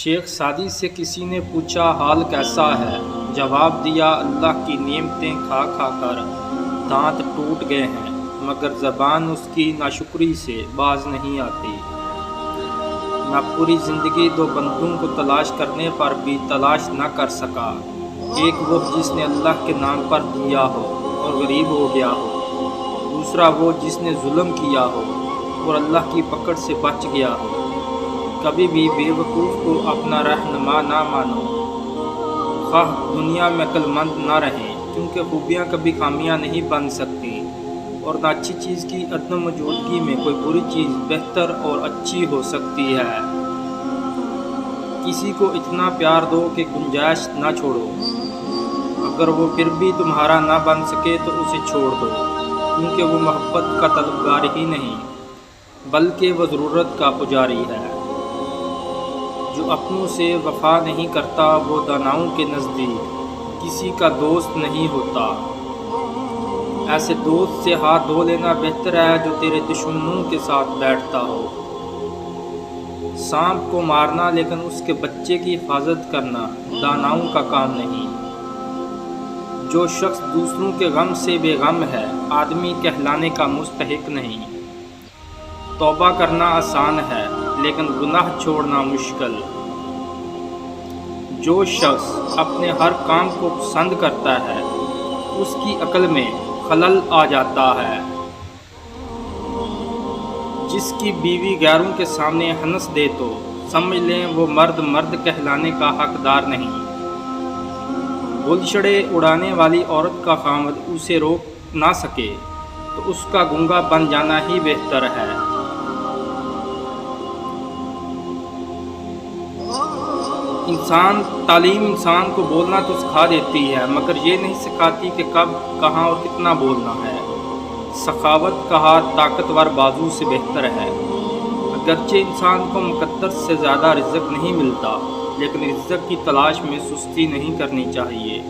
شیخ Saadi سے کسی نے پوچھا حال کیسا ہے؟ جواب دیا اللہ کی نعمتیں کھا کھا کر دانت ٹوٹ گئے ہیں مگر زبان اس کی ناشکری سے باز نہیں آتی۔ میں پوری زندگی دو بندوں کو تلاش کرنے پر بھی تلاش نہ کر سکا، ایک وہ جس نے اللہ کے نام پر دیا ہو اور غریب ہو گیا ہو، دوسرا وہ جس نے ظلم کیا ہو اور اللہ کی پکڑ سے بچ گیا ہو۔ کبھی بھی بے وقوف کو اپنا رہنما نہ مانو، خواہ دنیا میں عقل مند نہ رہیں، کیونکہ خوبیاں کبھی خامیاں نہیں بن سکتی، اور نہ اچھی چیز کی عدم موجودگی میں کوئی بری چیز بہتر اور اچھی ہو سکتی ہے۔ کسی کو اتنا پیار دو کہ گنجائش نہ چھوڑو، اگر وہ پھر بھی تمہارا نہ بن سکے تو اسے چھوڑ دو، کیونکہ وہ محبت کا طلبگار ہی نہیں بلکہ وہ ضرورت کا پجاری ہے۔ جو اپنوں سے وفا نہیں کرتا وہ داناؤں کے نزدیک کسی کا دوست نہیں ہوتا۔ ایسے دوست سے ہاتھ دھو لینا بہتر ہے جو تیرے دشمنوں کے ساتھ بیٹھتا ہو۔ سانپ کو مارنا لیکن اس کے بچے کی حفاظت کرنا داناؤں کا کام نہیں۔ جو شخص دوسروں کے غم سے بے غم ہے آدمی کہلانے کا مستحق نہیں۔ توبہ کرنا آسان ہے لیکن گناہ چھوڑنا مشکل۔ جو شخص اپنے ہر کام کو پسند کرتا ہے اس کی عقل میں خلل آ جاتا ہے۔ جس کی بیوی غیروں کے سامنے ہنس دے تو سمجھ لیں وہ مرد کہلانے کا حقدار نہیں۔ گلچھڑے اڑانے والی عورت کا خاوند اسے روک نہ سکے تو اس کا گنگا بن جانا ہی بہتر ہے۔ تعلیم انسان کو بولنا تو سکھا دیتی ہے مگر یہ نہیں سکھاتی کہ کب، کہاں اور کتنا بولنا ہے۔ سخاوت کا ہاتھ طاقتور بازو سے بہتر ہے۔ اگرچہ انسان کو مقدر سے زیادہ رزق نہیں ملتا لیکن رزق کی تلاش میں سستی نہیں کرنی چاہیے۔